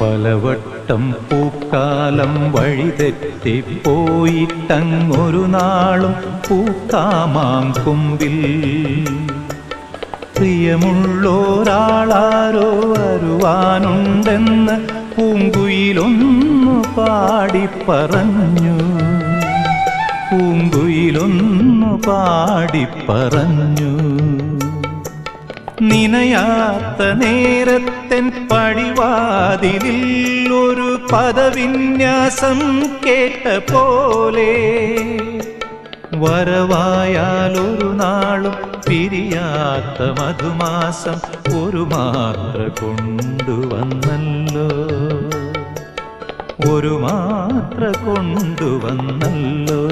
പലവട്ടം പൂക്കാലം വഴിതെറ്റിപ്പോയിട്ടങ്ങൊരു നാളും പൂക്കാമാങ്കൊമ്പിൽ പ്രിയമുള്ളോരാളാരോ വരുവാനുണ്ടെന്ന് പൂങ്കുയിലൊന്നു പാടിപ്പറഞ്ഞു. പൂങ്കുയിലൊന്നു പാടിപ്പറഞ്ഞു. നിനയാത്ത നേരത്തെൻ പടിവാതിലിൽ ഒരു പദവിന്യാസം കേട്ട പോലെ വരവായാലൊരു നാളും പിരിയാത്ത മധുമാസം ഒരു മാത്ര കൊണ്ടുവന്നല്ലോ. ഒരു മാത്ര കൊണ്ടുവന്നല്ലോ.